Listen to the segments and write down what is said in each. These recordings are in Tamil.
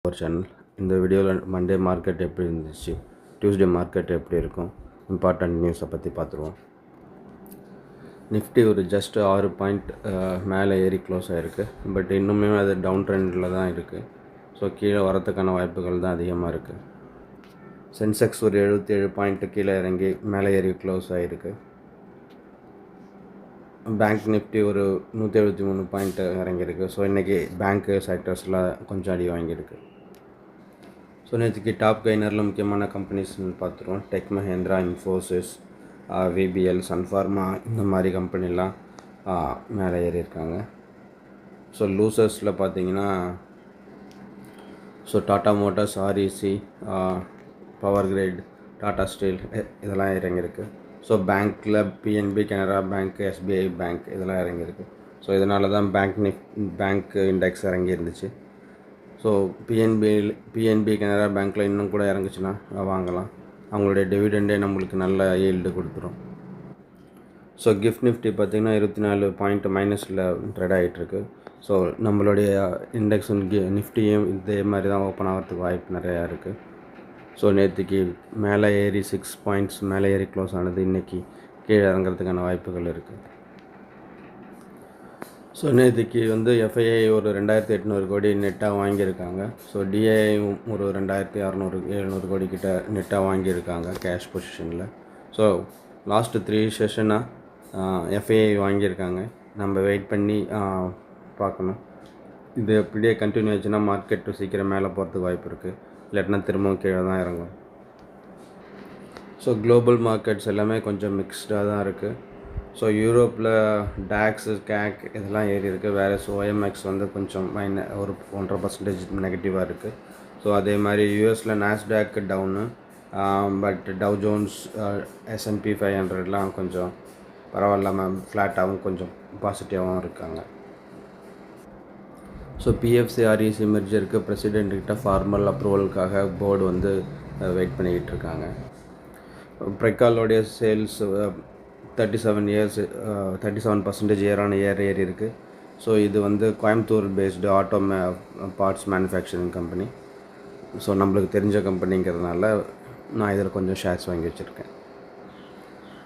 ஒரு சேனல். இந்த வீடியோவில் மண்டே மார்க்கெட் எப்படி இருந்துச்சு, டியூஸ்டே மார்க்கெட் எப்படி இருக்கும், இம்பார்ட்டண்ட் நியூஸை பற்றி பார்த்துருவோம். நிஃப்டி ஒரு ஜஸ்ட் 6 பாயிண்ட் மேலே ஏறி க்ளோஸ் ஆகிருக்கு. பட் இன்னுமே அது டவுன் ட்ரெண்டில் தான் இருக்குது. ஸோ கீழே வரத்துக்கான வாய்ப்புகள் தான் அதிகமாக இருக்குது. சென்செக்ஸ் ஒரு 77 பாயிண்ட்டு கீழே இறங்கி மேலே ஏறி க்ளோஸ் ஆகிருக்கு. பேங்க் நிஃப்டி ஒரு 173 பாயிண்ட்டு இறங்கியிருக்கு. ஸோ இன்றைக்கி பேங்க்கு செக்டர்ஸில் கொஞ்சம் அடி வாங்கியிருக்கு. ஸோ நேற்றுக்கு டாப் கெய்னரில் முக்கியமான கம்பெனிஸ்ன்னு பார்த்துருவோம். டெக் மஹேந்திரா, இன்ஃபோசிஸ், விபிஎல், சன்ஃபார்மா, இந்த மாதிரி கம்பெனிலாம் மேலே ஏறியிருக்காங்க. ஸோ லூசர்ஸில் பார்த்தீங்கன்னா Tata Motors, REC, Power Grid, Tata Steel இதெல்லாம் இறங்கியிருக்கு. ஸோ பேங்க்கில் PNB, Canara Bank, SBI bank இதெல்லாம் இறங்கியிருக்கு. ஸோ இதனால தான் பேங்க் இண்டெக்ஸ் இறங்கி இருந்துச்சு. ஸோ பிஎன்பி கனரா பேங்க்கில் இன்னும் கூட இறங்குச்சுன்னா வாங்கலாம். அவங்களுடைய டிவிடெண்டே நம்மளுக்கு நல்ல ஈல்டு கொடுத்துரும். ஸோ கிஃப்ட் நிஃப்டி பார்த்திங்கன்னா 24 பாயிண்ட் மைனஸில் ட்ரேட் ஆகிட்டுருக்கு. ஸோ நம்மளுடைய இண்டெக்ஸ் நிஃப்டியும் இதே மாதிரி தான் ஓப்பன் ஆகிறதுக்கு வாய்ப்பு நிறையா இருக்குது. ஸோ நேற்றுக்கு மேலே ஏறி 6 பாயிண்ட்ஸ் மேலே ஏறி க்ளோஸ் ஆனது. இன்றைக்கி கீழே இறங்கிறதுக்கான வாய்ப்புகள் இருக்குது. ஸோ நேற்றுக்கு எஃப்ஐஐ ஒரு 2800 கோடி நெட்டாக வாங்கியிருக்காங்க. ஸோ டிஐ ஒரு 2600-700 கோடி கிட்ட நெட்டாக வாங்கியிருக்காங்க கேஷ் பொசிஷனில். ஸோ லாஸ்ட்டு 3 செஷனாக எஃப்ஐஐ வாங்கியிருக்காங்க. நம்ம வெயிட் பண்ணி பார்க்கணும். இது அப்படியே கண்டினியூ ஆச்சுன்னா மார்க்கெட்டு சீக்கிரம் மேலே போகிறதுக்கு வாய்ப்பு இருக்குது. இல்லாட்டினா திரும்பவும் கீழே தான் இறங்கும். ஸோ குளோபல் மார்க்கெட்ஸ் எல்லாமே கொஞ்சம் மிக்ஸ்டாக தான் இருக்குது. ஸோ யூரோப்பில் டாக்ஸு, கேக் இதெல்லாம் ஏறி இருக்குது. வேறு ஓஎம்எக்ஸ் கொஞ்சம் ஒரு 1.5% நெகட்டிவாக இருக்குது. ஸோ அதே மாதிரி யூஎஸில் NASDAQ down, but Dow Jones, S&P 500லாம் கொஞ்சம் பரவாயில்லாமல் ஃப்ளாட்டாகவும் கொஞ்சம் பாசிட்டிவாகவும் இருக்காங்க. ஸோ பிஎஃப்சி ஆர்இசி மெர்ஜருக்கு பிரசிடென்ட்கிட்ட ஃபார்மல் அப்ரூவலுக்காக போர்டு வெயிட் பண்ணிக்கிட்டு இருக்காங்க. ப்ரெக்காலோடைய சேல்ஸ் 37% இயர் ஆன் இயர் ஏறி இருக்குது. ஸோ இது Coimbatore based auto parts manufacturing company. So நம்மளுக்கு தெரிஞ்ச கம்பெனிங்கிறதுனால நான் இதில் கொஞ்சம் ஷேர்ஸ் வாங்கி வச்சுருக்கேன்.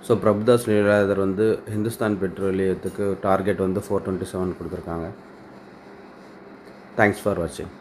ஸோ பிரபுதாஸ் லீலாதர் ஹிந்துஸ்தான் பெட்ரோலியத்துக்கு டார்கெட் 427 கொடுத்துருக்காங்க. தேங்க்ஸ் ஃபார் வாட்சிங்.